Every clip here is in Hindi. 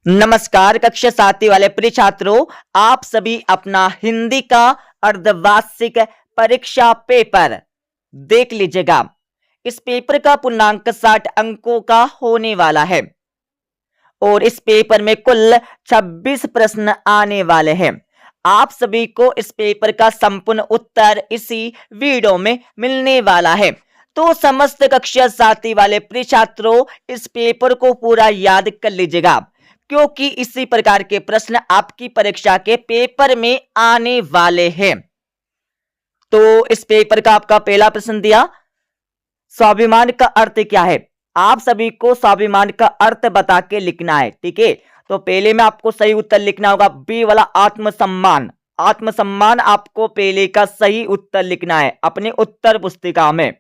नमस्कार कक्षा 7 वाले प्रिय छात्रों, आप सभी अपना हिंदी का अर्धवार्षिक परीक्षा पेपर देख लीजिएगा। इस पेपर का पूर्णांक 60 अंकों का होने वाला है और इस पेपर में कुल 26 प्रश्न आने वाले हैं। आप सभी को इस पेपर का संपूर्ण उत्तर इसी वीडियो में मिलने वाला है। तो समस्त कक्षा 7 वाले प्रिय छात्रों, इस पेपर को पूरा याद कर लीजिएगा, क्योंकि इसी प्रकार के प्रश्न आपकी परीक्षा के पेपर में आने वाले हैं। तो इस पेपर का आपका पहला प्रश्न दिया, स्वाभिमान का अर्थ क्या है। आप सभी को स्वाभिमान का अर्थ बता के लिखना है, ठीक है। तो पहले में आपको सही उत्तर लिखना होगा बी वाला आत्मसम्मान। आत्मसम्मान आपको पहले का सही उत्तर लिखना है अपने उत्तर पुस्तिका में।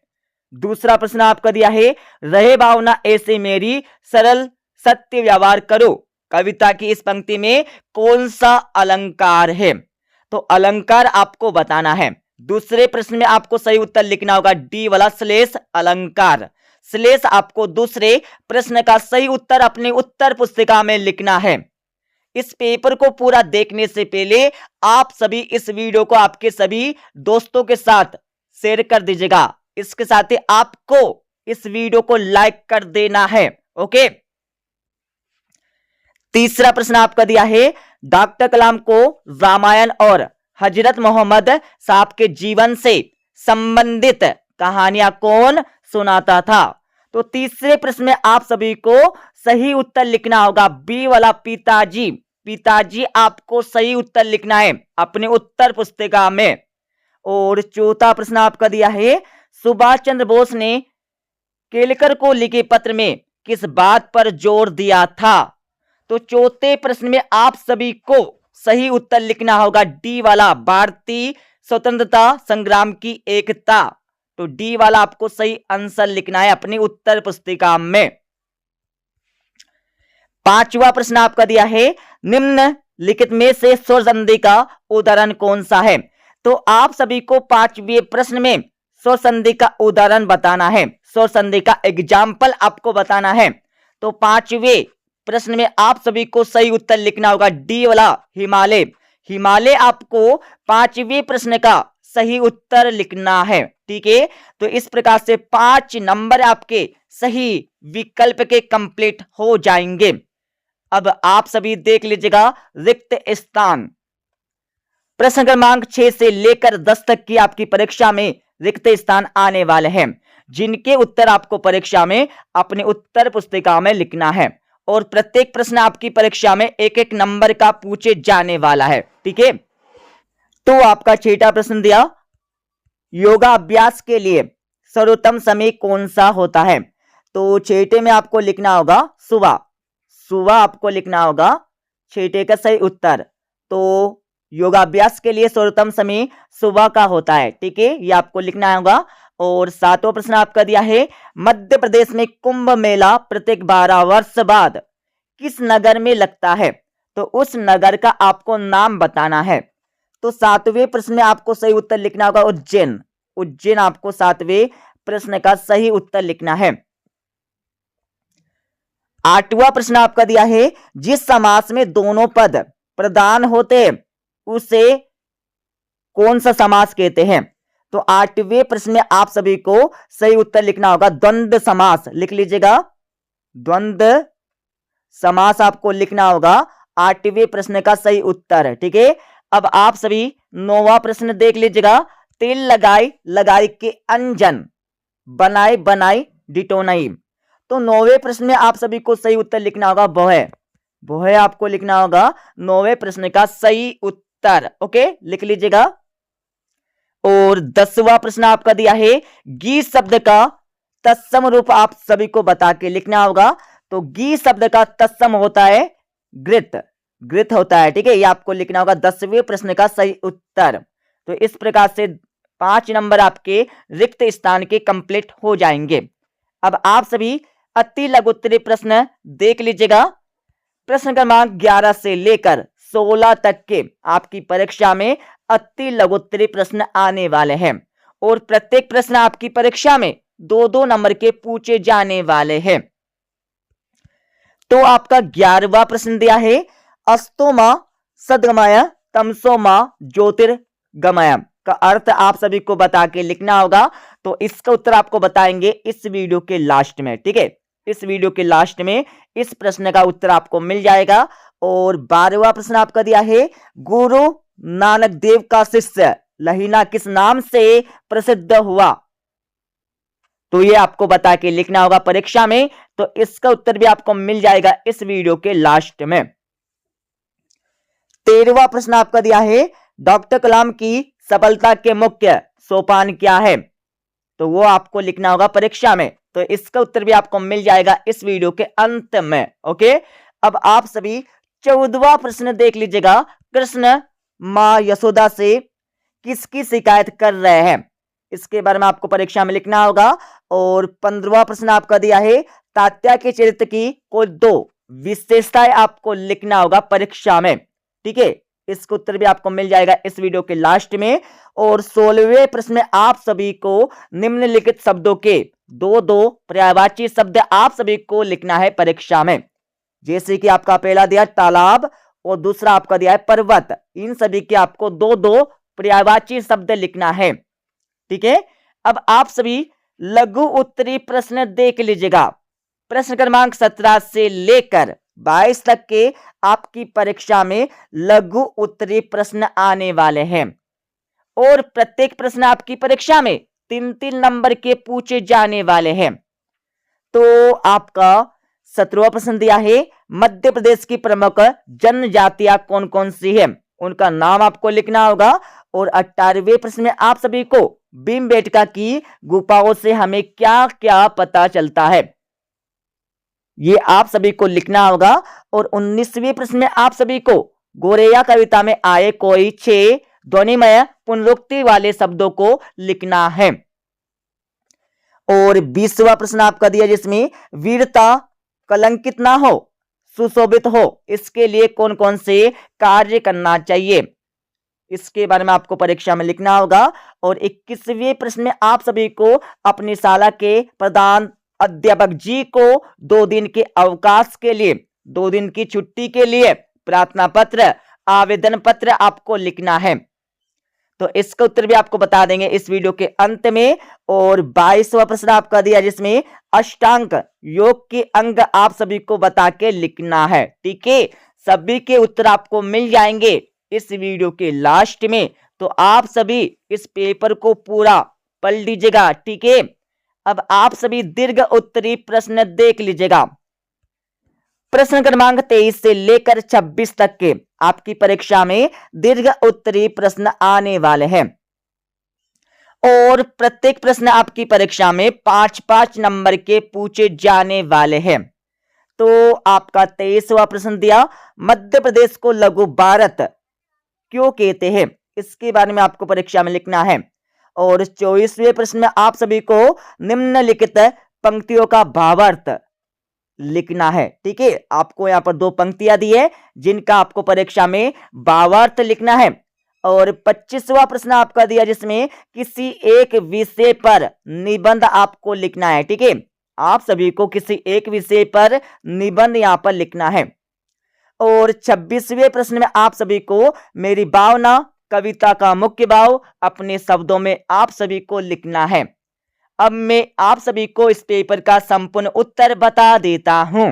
दूसरा प्रश्न आपका दिया है, रहे भावना ऐसे मेरी सरल सत्य व्यवहार करो। कविता की इस पंक्ति में कौन सा अलंकार है। तो अलंकार आपको बताना है। दूसरे प्रश्न में आपको सही उत्तर लिखना होगा डी वाला श्लेष अलंकार। श्लेष आपको दूसरे प्रश्न का सही उत्तर अपने उत्तर पुस्तिका में लिखना है। इस पेपर को पूरा देखने से पहले आप सभी इस वीडियो को आपके सभी दोस्तों के साथ शेयर कर दीजिएगा। इसके साथ ही आपको इस वीडियो को लाइक कर देना है, ओके। तीसरा प्रश्न आपका दिया है, डॉक्टर कलाम को रामायण और हजरत मोहम्मद साहब के जीवन से संबंधित कहानियां कौन सुनाता था। तो तीसरे प्रश्न में आप सभी को सही उत्तर लिखना होगा बी वाला पिताजी। पिताजी आपको सही उत्तर लिखना है अपने उत्तर पुस्तिका में। और चौथा प्रश्न आपका दिया है, सुभाष चंद्र बोस ने केलकर को लिखे पत्र में किस बात पर जोर दिया था। तो चौथे प्रश्न में आप सभी को सही उत्तर लिखना होगा डी वाला भारतीय स्वतंत्रता संग्राम की एकता। तो डी वाला आपको सही आंसर लिखना है अपनी उत्तर पुस्तिका में। पांचवा प्रश्न आपका दिया है, निम्नलिखित में से स्वर संधि का उदाहरण कौन सा है। तो आप सभी को पांचवें प्रश्न में स्वर संधि का उदाहरण बताना है, स्वर संधि का एग्जाम्पल आपको बताना है। तो पांचवें प्रश्न में आप सभी को सही उत्तर लिखना होगा डी वाला हिमालय। हिमालय आपको पांचवें प्रश्न का सही उत्तर लिखना है, ठीक है। तो इस प्रकार से 5 नंबर आपके सही विकल्प के कंप्लीट हो जाएंगे। अब आप सभी देख लीजिएगा रिक्त स्थान। प्रश्न क्रमांक 6 से लेकर 10 तक की आपकी परीक्षा में रिक्त स्थान आने वाले हैं, जिनके उत्तर आपको परीक्षा में अपने उत्तर पुस्तिका में लिखना है। और प्रत्येक प्रश्न आपकी परीक्षा में एक एक नंबर का पूछे जाने वाला है, ठीक है। तो आपका छठा प्रश्न दिया, योगा अभ्यास के लिए सर्वोत्तम समय कौन सा होता है। तो छठे में आपको लिखना होगा सुबह। सुबह आपको लिखना होगा छठे का सही उत्तर। तो योगाभ्यास के लिए सर्वोत्तम समय सुबह का होता है, ठीक है, ये आपको लिखना होगा। और सातवां प्रश्न आपका दिया है, मध्य प्रदेश में कुंभ मेला प्रत्येक 12 वर्ष बाद किस नगर में लगता है। तो उस नगर का आपको नाम बताना है। तो सातवें प्रश्न में आपको सही उत्तर लिखना होगा उज्जैन। उज्जैन आपको सातवें प्रश्न का सही उत्तर लिखना है। आठवां प्रश्न आपका दिया है, जिस समास में दोनों पद प्रधान होते हैं उसे कौन सा समास कहते हैं। तो आठवें प्रश्न में आप सभी को सही उत्तर लिखना होगा द्वंद्व समास। लिख लीजिएगा, द्वंद्व समास आपको लिखना होगा आठवें प्रश्न का सही उत्तर, ठीक है। अब आप सभी 9वां प्रश्न देख लीजिएगा, तेल लगाई लगाई के अंजन बनाई बनाई डिटोनाई। तो 9वें प्रश्न में आप सभी को सही उत्तर लिखना होगा बोहे। बोहे आपको लिखना होगा 9वें प्रश्न का सही उत्तर, ओके, लिख लीजिएगा। और 10वां प्रश्न आपका दिया है, गीत शब्द का तत्सम रूप आप सभी को बता के लिखना होगा। तो गीत शब्द का तत्सम होता है गृत, गृत होता है, ठीक है, ये आपको लिखना होगा 10वें प्रश्न का सही उत्तर। तो इस प्रकार से 5 नंबर आपके रिक्त स्थान के कंप्लीट हो जाएंगे। अब आप सभी अति लघु उत्तरीय प्रश्न देख लीजिएगा। प्रश्न क्रमांक 11 से लेकर 16 तक के आपकी परीक्षा में अति लघु उत्तरीय प्रश्न आने वाले हैं और प्रत्येक प्रश्न आपकी परीक्षा में 2-2 नंबर के पूछे जाने वाले हैं। तो आपका 11वां प्रश्न दिया है, अस्तोमा सद्गमय तमसोमा ज्योतिर्गमय का अर्थ आप सभी को बता के लिखना होगा। तो इसका उत्तर आपको बताएंगे इस वीडियो के लास्ट में, ठीक है। इस वीडियो के लास्ट में इस प्रश्न का उत्तर आपको मिल जाएगा। और 12वां प्रश्न आपका दिया है, गुरु नानक देव का शिष्य लहीना किस नाम से प्रसिद्ध हुआ? तो ये आपको बता के लिखना होगा परीक्षा में। तो इसका उत्तर भी आपको मिल जाएगा इस वीडियो के लास्ट में। 13वां प्रश्न आपका दिया है, डॉक्टर कलाम की सफलता के मुख्य सोपान क्या है? तो वो आपको लिखना होगा परीक्षा में। तो इसका उत्तर भी आपको मिल जाएगा इस वीडियो के अंत में। ओके, अब आप सभी 14वां प्रश्न देख लीजिएगा। कृष्ण मां यशोदा से किसकी शिकायत कर रहे हैं? इसके बारे में आपको परीक्षा में लिखना होगा। और 15वां प्रश्न आपका दिया है, तात्या के चरित्र की कोई 2 विशेषताएं आपको लिखना होगा परीक्षा में, ठीक है। इसका उत्तर भी आपको मिल जाएगा इस वीडियो के लास्ट में। और 16वें प्रश्न में आप सभी को निम्नलिखित शब्दों के 2 पर्यायवाची शब्द आप सभी को लिखना है परीक्षा में। जैसे कि आपका पहला दिया तालाब और दूसरा आपका दिया है पर्वत। इन सभी के आपको 2 पर्यायवाची शब्द लिखना है, ठीक है। अब आप सभी लघु उत्तरी प्रश्न देख लीजिएगा। प्रश्न क्रमांक 17 से लेकर 22 तक के आपकी परीक्षा में लघु उत्तरी प्रश्न आने वाले हैं। और प्रत्येक प्रश्न आपकी परीक्षा में 3-3 नंबर के पूछे जाने वाले हैं। तो आपका 17वां प्रश्न दिया है, मध्य प्रदेश की प्रमुख जनजातियां कौन कौन सी है? उनका नाम आपको लिखना होगा। और 18वें प्रश्न में आप सभी को भीमबेटका की गुफाओं से हमें क्या क्या पता चलता है? ये आप सभी को लिखना होगा। और 19वें प्रश्न में आप सभी को गोरैया कविता में आए कोई 6 ध्वनिमय पुनरुक्ति वाले शब्दों को लिखना है। और 20वां प्रश्न आपका दिया, जिसमें वीरता कलंकित ना हो, सुशोभित हो, इसके लिए कौन कौन से कार्य करना चाहिए? इसके बारे में आपको परीक्षा में लिखना होगा। और 21वें प्रश्न में आप सभी को अपनी शाला के प्रधान अध्यापक जी को 2 दिन के अवकाश के लिए, 2 दिन की छुट्टी के लिए प्रार्थना पत्र, आवेदन पत्र आपको लिखना है। तो इसका उत्तर भी आपको बता देंगे इस वीडियो के अंत में। और 22वां प्रश्न आपका दिया, जिसमें अष्टांग योग के अंग आप सभी को बता के लिखना है, ठीक है। सभी के उत्तर आपको मिल जाएंगे इस वीडियो के लास्ट में। तो आप सभी इस पेपर को पूरा पढ़ लीजिएगा, ठीक है। अब आप सभी दीर्घ उत्तरी प्रश्न देख लीजिएगा। प्रश्न क्रमांक 23 से लेकर 26 तक के आपकी परीक्षा में दीर्घ उत्तरी प्रश्न आने वाले हैं। और प्रत्येक प्रश्न आपकी परीक्षा में 5-5 नंबर के पूछे जाने वाले हैं। तो आपका 23वां प्रश्न दिया, मध्य प्रदेश को लघु भारत क्यों कहते हैं? इसके बारे में आपको परीक्षा में लिखना है। और 24वें प्रश्न में आप सभी को निम्नलिखित पंक्तियों का भावार्थ लिखना है, ठीक है। आपको यहाँ पर 2 पंक्तियां दी है जिनका आपको परीक्षा में भावार्थ लिखना है। और 25वां प्रश्न आपका दिया, जिसमें किसी एक विषय पर निबंध आपको लिखना है, ठीक है। आप सभी को किसी एक विषय पर निबंध यहाँ पर लिखना है। और 26वें प्रश्न में आप सभी को मेरी भावना कविता का मुख्य भाव अपने शब्दों में आप सभी को लिखना है। अब मैं आप सभी को इस पेपर का संपूर्ण उत्तर बता देता हूं।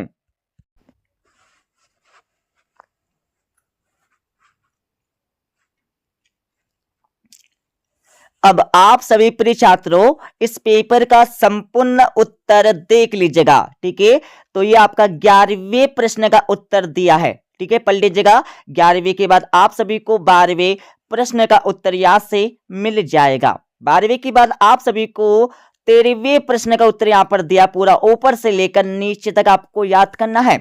अब आप सभी प्रिय छात्रों इस पेपर का संपूर्ण उत्तर देख लीजिएगा, ठीक है। तो ये आपका 11वें प्रश्न का उत्तर दिया है, ठीक है, पढ़ लीजिएगा। 11वें के बाद आप सभी को 12वें प्रश्न का उत्तर यहाँ से मिल जाएगा। 12वें के बाद आप सभी को 13वें प्रश्न का उत्तर यहाँ पर दिया, पूरा ऊपर से लेकर नीचे तक आपको याद करना है।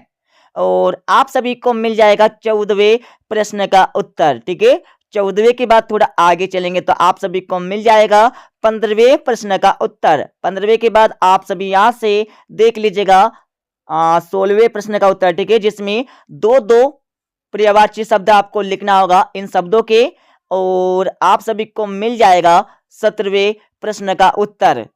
और आप सभी को मिल जाएगा 14वें प्रश्न का उत्तर, ठीक है। 14वें के बाद थोड़ा आगे चलेंगे तो आप सभी को मिल जाएगा 15वें प्रश्न का उत्तर। 15वें के बाद आप सभी यहाँ से देख लीजिएगा 16वें प्रश्न का उत्तर, ठीक है, जिसमें 2 पर्यायवाची शब्द आपको लिखना होगा इन शब्दों के। और आप सभी को मिल जाएगा 17वें प्रश्न का उत्तर।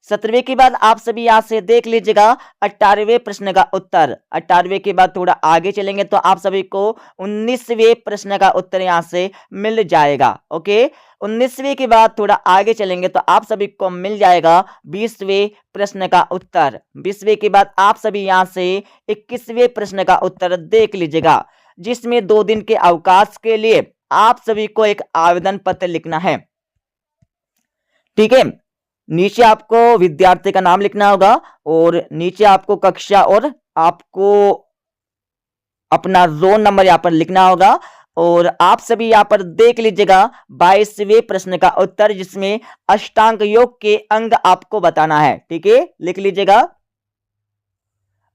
17वें के बाद आप सभी यहां से देख लीजिएगा 18वें प्रश्न का उत्तर। 18वें के बाद थोड़ा आगे चलेंगे तो आप सभी को 19वें प्रश्न का उत्तर यहां से मिल जाएगा। ओके, 19वें के बाद थोड़ा आगे चलेंगे तो आप सभी को मिल जाएगा 20वें प्रश्न का उत्तर। 20वें के बाद आप सभी यहां से 21वें प्रश्न का उत्तर देख लीजिएगा, जिसमें 2 दिन के अवकाश के लिए आप सभी को एक आवेदन पत्र लिखना है। ठीक है, नीचे आपको विद्यार्थी का नाम लिखना होगा और नीचे आपको कक्षा और आपको अपना रोल नंबर यहाँ पर लिखना होगा। और आप सभी यहाँ पर देख लीजिएगा 22वें प्रश्न का उत्तर, जिसमें अष्टांग योग के अंग आपको बताना है। ठीक है, लिख लीजिएगा।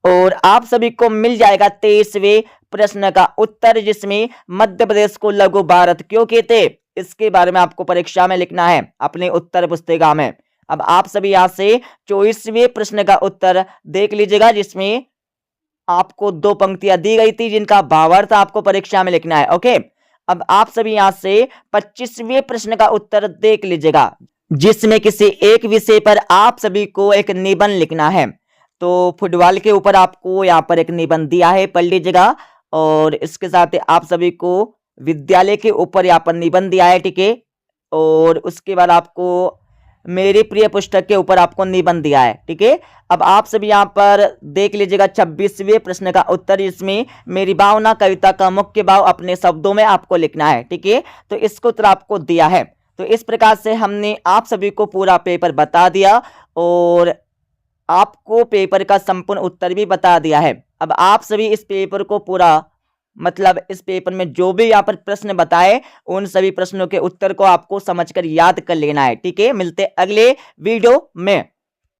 और आप सभी को मिल जाएगा 23वें प्रश्न का उत्तर, जिसमें मध्य प्रदेश को लघु भारत क्यों कहते, इसके बारे में आपको परीक्षा में लिखना है अपने उत्तर पुस्तिका में। अब आप सभी यहां से 24वें प्रश्न का उत्तर देख लीजिएगा, जिसमें आपको 2 पंक्तियां दी गई थी जिनका भावार्थ आपको परीक्षा में लिखना है। ओके, अब आप सभी यहां से 25वें प्रश्न का उत्तर देख लीजिएगा, जिसमें किसी एक विषय पर आप सभी को एक निबंध लिखना है। तो फुटबॉल के ऊपर आपको यहाँ पर एक निबंध दिया है, पढ़ लीजिएगा। और इसके साथ आप सभी को विद्यालय के ऊपर यहाँ पर निबंध दिया है। ठीक है, और उसके बाद आपको मेरी प्रिय पुस्तक के ऊपर आपको निबंध दिया है। ठीक है, अब आप सभी यहाँ पर देख लीजिएगा 26वें प्रश्न का उत्तर, इसमें मेरी भावना कविता का मुख्य भाव अपने शब्दों में आपको लिखना है। ठीक है, तो इसको उत्तर आपको दिया है। तो इस प्रकार से हमने आप सभी को पूरा पेपर बता दिया और आपको पेपर का संपूर्ण उत्तर भी बता दिया है। अब आप सभी इस पेपर को पूरा मतलब इस पेपर में जो भी यहाँ पर प्रश्न बताए उन सभी प्रश्नों के उत्तर को आपको समझकर याद कर लेना है। ठीक है, मिलते अगले वीडियो में।